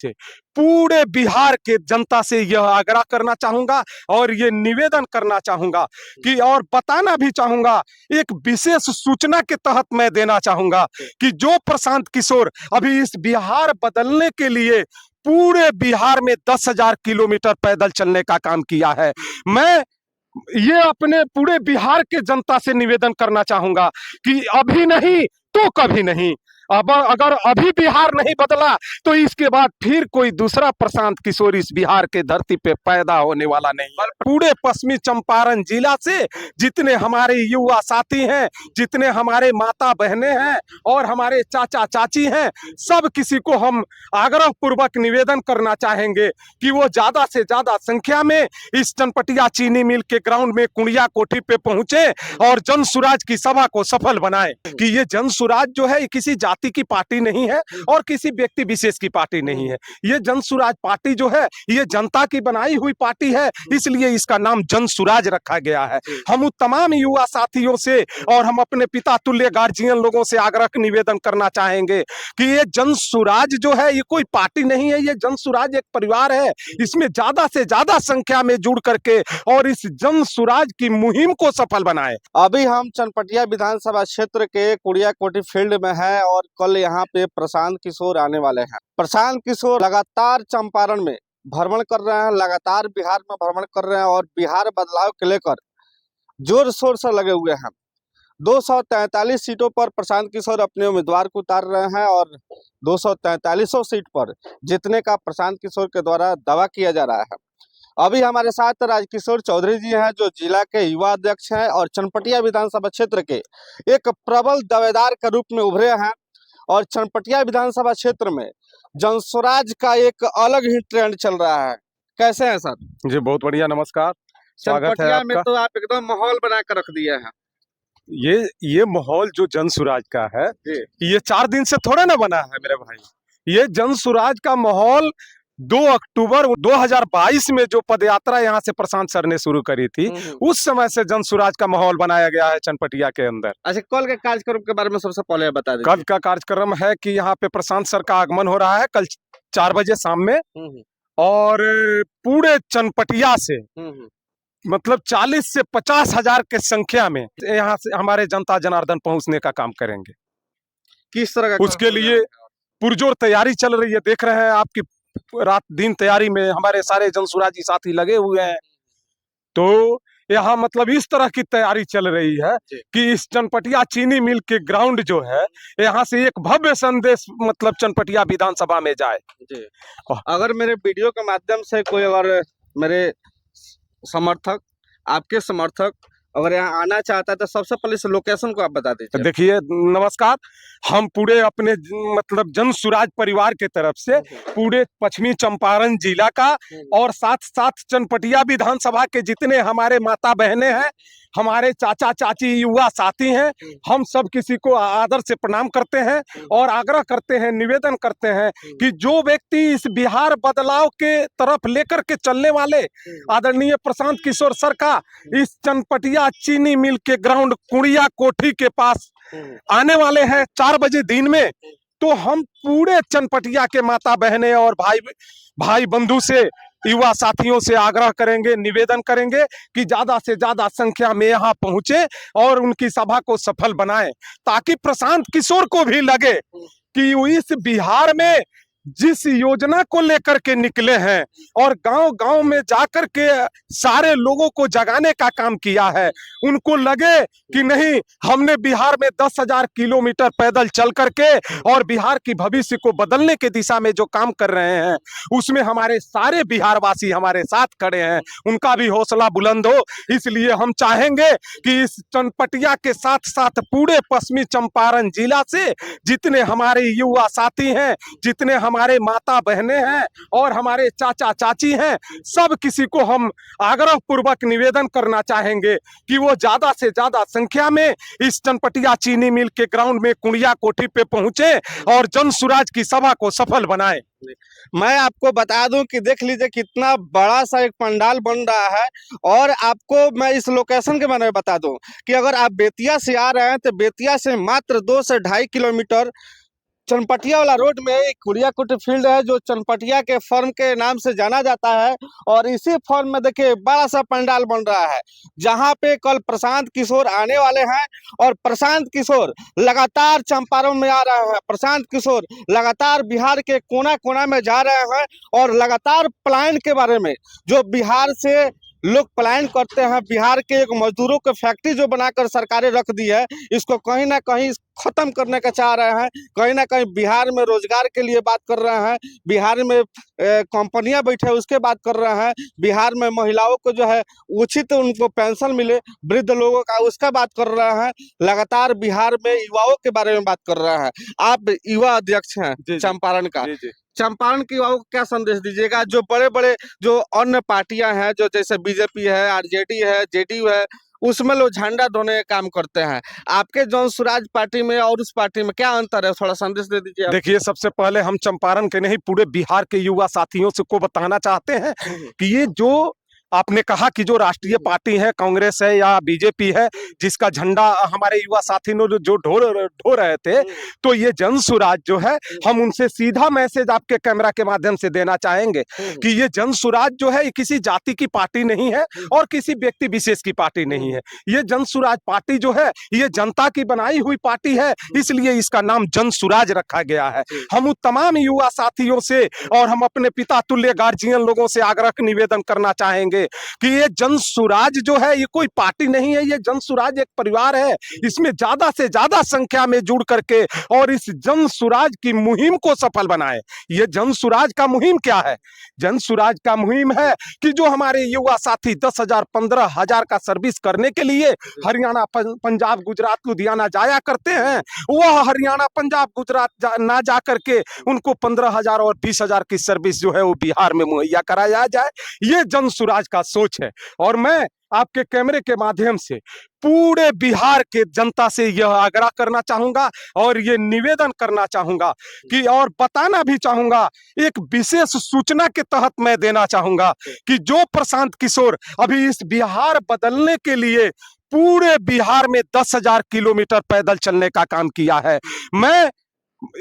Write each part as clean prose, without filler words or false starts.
से पूरे बिहार के जनता से यह आग्रह करना चाहूंगा और ये निवेदन करना चाहूंगा कि और बताना भी चाहूंगा, एक विशेष सूचना के तहत मैं देना चाहूंगा कि जो प्रशांत किशोर अभी इस बिहार बदलने के लिए पूरे बिहार में 10,000 किलोमीटर पैदल चलने का काम किया है, मैं ये अपने पूरे बिहार के जनता से निवेदन करना चाहूंगा कि अभी नहीं तो कभी नहीं। अब अगर अभी बिहार नहीं बदला तो इसके बाद फिर कोई दूसरा प्रशांत किशोर इस बिहार के धरती पे पैदा होने वाला नहीं है। पूरे पश्चिमी चंपारण जिला से जितने हमारे युवा साथी हैं, जितने हमारे माता बहनें हैं और हमारे चाचा चाची हैं, सब किसी को हम आग्रह पूर्वक निवेदन करना चाहेंगे कि वो ज्यादा से ज्यादा संख्या में इस चनपटिया चीनी मिल के ग्राउंड में कुड़िया कोठी पे पहुंचे और जन सुराज की सभा को सफल बनाए कि ये जन सुराज जो है किसी जाति की पार्टी नहीं है और किसी व्यक्ति विशेष की पार्टी नहीं है। ये जन सुराज पार्टी जो है ये जनता की बनाई हुई पार्टी है, इसलिए इसका नाम जन सुराज रखा गया है। हम उन तमाम युवा साथियों से और हम अपने पिता तुल्य गार्जियन लोगों से आग्रह निवेदन करना चाहेंगे कि ये जन सुराज जो है ये कोई पार्टी नहीं है, ये जन सुराज एक परिवार है। इसमें ज्यादा से ज्यादा संख्या में जुड़ करके और इस जन सुराज की मुहिम को सफल बनाए। अभी हम चनपटिया विधानसभा क्षेत्र के कुड़िया कोठी फील्ड में है और कल यहाँ पे प्रशांत किशोर आने वाले हैं। प्रशांत किशोर लगातार चंपारण में भ्रमण कर रहे हैं, लगातार बिहार में भ्रमण कर रहे हैं और बिहार बदलाव को लेकर जोर शोर से लगे हुए हैं। 243 सीटों पर प्रशांत किशोर अपने उम्मीदवार को उतार रहे हैं और 243 सीट पर जीतने का प्रशांत किशोर के द्वारा दावा किया जा रहा है। अभी हमारे साथ राजकिशोर चौधरी जी हैं जो जिला के युवा अध्यक्ष हैं और चनपटिया विधानसभा क्षेत्र के एक प्रबल दावेदार के रूप में उभरे हैं और चनपटिया विधानसभा क्षेत्र में जनस्वराज का एक अलग ही ट्रेंड चल रहा है। कैसे हैं सर? जी बहुत बढ़िया, नमस्कार, स्वागत है चनपटिया में आपका। तो आप एकदम माहौल बना कर रख दिए हैं। ये माहौल जो जन सुराज का है ये 4 दिन से थोड़ा ना बना है मेरे भाई। ये जन सुराज का माहौल 2 अक्टूबर 2022 में जो पदयात्रा यहाँ से प्रशांत सर ने शुरू करी थी उस समय से जन सुराज का माहौल बनाया गया है चनपटिया के अंदर। अच्छा, कल के कार्यक्रम के बारे में सबसे पहले बता दीजिए। कल का कार्यक्रम है कि यहाँ पे प्रशांत सर का आगमन हो रहा है कल 4 बजे शाम में और पूरे चनपटिया से मतलब 40 से 50 हजार के संख्या में यहाँ से हमारे जनता जनार्दन पहुंचने का काम करेंगे। किस तरह का उसके लिए पुरजोर तैयारी चल रही है, देख रहे हैं आपकी रात दिन तैयारी में हमारे सारे जनसुराजी साथी लगे हुए हैं। तो यहाँ मतलब इस तरह की तैयारी चल रही है कि इस चनपटिया चीनी मिल के ग्राउंड जो है यहाँ से एक भव्य संदेश मतलब चनपटिया विधानसभा में जाए। अगर मेरे वीडियो के माध्यम से कोई अगर मेरे समर्थक, आपके समर्थक अगर यहाँ आना चाहता है तो सबसे पहले इस लोकेशन को आप बता दीजिए। देखिए नमस्कार, हम पूरे अपने मतलब जन सुराज परिवार के तरफ से पूरे पश्चिमी चंपारण जिला का और साथ साथ चनपटिया विधानसभा के जितने हमारे माता बहनें हैं, हमारे चाचा चाची युवा साथी हैं, हम सब किसी को आदर से प्रणाम करते हैं और आग्रह करते हैं, निवेदन करते हैं कि जो व्यक्ति इस बिहार बदलाव के तरफ लेकर के चलने वाले आदरणीय प्रशांत किशोर सर का इस चनपटिया चीनी मिल के ग्राउंड कुड़िया कोठी के पास आने वाले हैं 4 बजे दिन में, तो हम पूरे चनपटिया के माता बहनें और भाई बंधु से युवा साथियों से आग्रह करेंगे, निवेदन करेंगे कि ज्यादा से ज्यादा संख्या में यहाँ पहुंचे और उनकी सभा को सफल बनाएं ताकि प्रशांत किशोर को भी लगे कि इस बिहार में जिस योजना को लेकर के निकले हैं और गांव-गांव में जाकर के सारे लोगों को जगाने का काम किया है, उनको लगे कि नहीं हमने बिहार में 10,000 किलोमीटर पैदल चल करके और बिहार की भविष्य को बदलने के दिशा में जो काम कर रहे हैं उसमें हमारे सारे बिहारवासी हमारे साथ खड़े हैं, उनका भी हौसला बुलंद हो। इसलिए हम चाहेंगे कि इस चनपटिया के साथ साथ पूरे पश्चिमी चंपारण जिला से जितने हमारे युवा साथी हैं, जितने हमारे माता बहनें हैं और हमारे चाचा चाची हैं, सब किसी को हम आग्रह पूर्वक निवेदन करना चाहेंगे कि वो ज्यादा से ज्यादा संख्या में इस चनपटिया चीनी मिल के ग्राउंड में कुड़िया कोठी पे पहुंचे और जन सुराज की सभा को सफल बनाए। मैं आपको बता दूं कि देख लीजिए कितना बड़ा सा एक पंडाल बन रहा है और आपको मैं इस लोकेशन के बारे में बता दूं कि अगर आप बेतिया से आ रहे हैं तो बेतिया से मात्र 2 से 2.5 किलोमीटर चनपटिया वाला रोड में एक कुड़ियाकोटी फील्ड है जो चनपटिया के फर्म के नाम से जाना जाता है। और इसी फर्म में देखिए बड़ा सा पंडाल बन रहा है जहां पे कल प्रशांत किशोर आने वाले हैं। और प्रशांत किशोर लगातार चंपारण में आ रहे हैं। प्रशांत किशोर लगातार बिहार के कोना कोना में जा रहे हैं और लगातार पलायन के बारे में, जो बिहार से लोग पलायन करते हैं, बिहार के एक मजदूरों के फैक्ट्री जो बनाकर सरकारें रख दी है, इसको कहीं ना कहीं खत्म करने का चाह रहे हैं। कहीं ना कहीं बिहार में रोजगार के लिए बात कर रहे हैं, बिहार में कंपनियां बैठे उसके बात कर रहे हैं, बिहार में महिलाओं को जो है उचित उनको पेंशन मिले, वृद्ध लोगों का उसका बात कर रहे हैं। लगातार बिहार में युवाओं के बारे में बात कर रहे हैं। आप युवा अध्यक्ष हैं चंपारण का, चंपारण की युवाओं को क्या संदेश दीजिएगा? जो बड़े बड़े जो अन्य पार्टियां हैं, जो जैसे बीजेपी है, आरजेडी है, जेडीयू है, उसमें लोग झंडा ढोने का काम करते हैं, आपके जन स्वराज पार्टी में और उस पार्टी में क्या अंतर है? थोड़ा संदेश दे दीजिए आप। देखिए, सबसे पहले हम चंपारण के नहीं पूरे बिहार के युवा साथियों से को बताना चाहते हैं कि ये जो आपने कहा कि जो राष्ट्रीय पार्टी है, कांग्रेस है या बीजेपी है, जिसका झंडा हमारे युवा साथी ने जो ढो रहे थे, तो ये जन स्वराज जो है, हम उनसे सीधा मैसेज आपके कैमरा के माध्यम से देना चाहेंगे कि ये जन स्वराज जो है, ये किसी जाति की पार्टी नहीं है और किसी व्यक्ति विशेष की पार्टी नहीं है। ये जन स्वराज पार्टी जो है, ये जनता की बनाई हुई पार्टी है, इसलिए इसका नाम जन स्वराज रखा गया है। हम उन तमाम युवा साथियों से और हम अपने पिता तुल्य गार्जियन लोगों से आग्रह निवेदन करना चाहेंगे कि ये जन स्वराज जो है, ये कोई पार्टी नहीं है, ये जन स्वराज एक परिवार है। इसमें ज्यादा से ज्यादा संख्या में जुड़ करके और इस जन स्वराज की मुहिम को सफल बनाए। ये जन स्वराज का मुहिम क्या है? जन स्वराज का मुहिम है कि जो हमारे युवा साथी 10,000 15,000 का सर्विस करने के लिए हरियाणा, पंजाब, गुजरात, लुधियाना जाया करते हैं, वह हरियाणा, पंजाब, गुजरात ना जा करके उनको 15,000 और 20,000 की सर्विस जो है वो बिहार में मुहैया कराया जाए। ये जन स्वराज का सोच है। और मैं आपके कैमरे के माध्यम से पूरे बिहार के जनता से यह आग्रह करना चाहूंगा और ये निवेदन करना चाहूंगा कि, और बताना भी चाहूंगा, एक विशेष सूचना के तहत मैं देना चाहूंगा कि जो प्रशांत किशोर अभी इस बिहार बदलने के लिए पूरे बिहार में 10,000 किलोमीटर पैदल चलने का काम किया है, मैं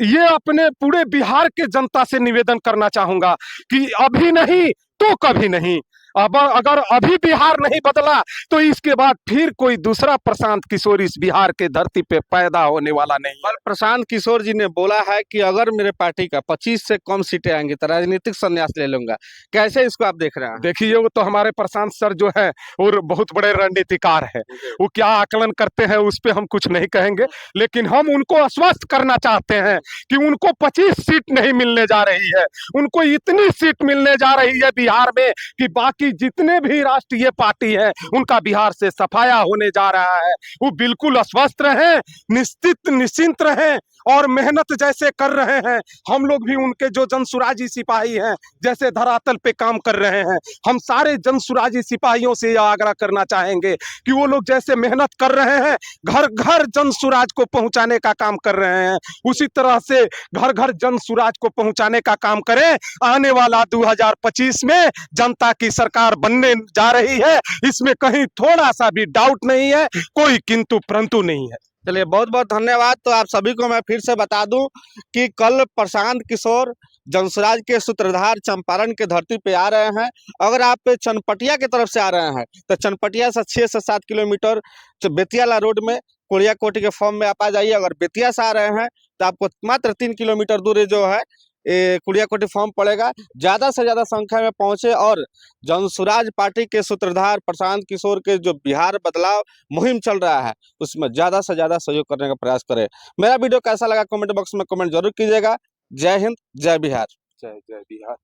ये अपने पूरे बिहार के जनता से निवेदन करना चाहूंगा कि अभी नहीं तो कभी नहीं। अब अगर अभी बिहार नहीं बदला तो इसके बाद फिर कोई दूसरा प्रशांत किशोर इस बिहार के धरती पे पैदा होने वाला नहीं है। प्रशांत किशोर जी ने बोला है कि अगर मेरे पार्टी का 25 से कम सीटें आएंगी तो राजनीतिक संन्यास ले लूंगा। कैसे इसको आप देख रहे हैं? देखिए, वो तो हमारे प्रशांत सर जो है और बहुत बड़े रणनीतिकार है, वो क्या आकलन करते हैं उस पर हम कुछ नहीं कहेंगे, लेकिन हम उनको आश्वस्त करना चाहते हैं कि उनको 25 सीट नहीं मिलने जा रही है, उनको इतनी सीट मिलने जा रही है बिहार में कि बाकी जितने भी राष्ट्रीय पार्टी है उनका बिहार से सफाया होने जा रहा है। वो बिल्कुल अस्वस्थ रहें, निश्चिंत रहें और मेहनत जैसे कर रहे हैं, हम लोग भी उनके जो जनसुराजी सिपाही हैं जैसे धरातल पे काम कर रहे हैं, हम सारे जनसुराजी सिपाहियों से यह आग्रह करना चाहेंगे कि वो लोग जैसे मेहनत कर रहे हैं, घर घर जनसुराज को पहुंचाने का काम कर रहे हैं, उसी तरह से घर घर जनसुराज को पहुंचाने का काम करें। आने वाला 2025 में जनता की सरकार बनने जा रही है, इसमें कहीं थोड़ा सा भी डाउट नहीं है, कोई किंतु परंतु नहीं है। चलिए, बहुत बहुत धन्यवाद। तो आप सभी को मैं फिर से बता दूं कि कल प्रशांत किशोर जनसुराज के सूत्रधार चंपारण के धरती पे आ रहे हैं। अगर आप चनपटिया की तरफ से आ रहे हैं तो चनपटिया से 6 से 7 किलोमीटर बेतियाला रोड में कुड़ियाकोटी के फॉर्म में आप आ जाइए। अगर बेतिया से आ रहे हैं तो आपको मात्र 3 किलोमीटर दूर जो है कुड़ियाकोटी फॉर्म पड़ेगा। ज्यादा से ज्यादा संख्या में पहुंचे और जनसुराज पार्टी के सूत्रधार प्रशांत किशोर के जो बिहार बदलाव मुहिम चल रहा है उसमें ज्यादा से ज्यादा सहयोग करने का प्रयास करें। मेरा वीडियो कैसा लगा कमेंट बॉक्स में कमेंट जरूर कीजिएगा। जय हिंद, जय बिहार। जय जय बिहार।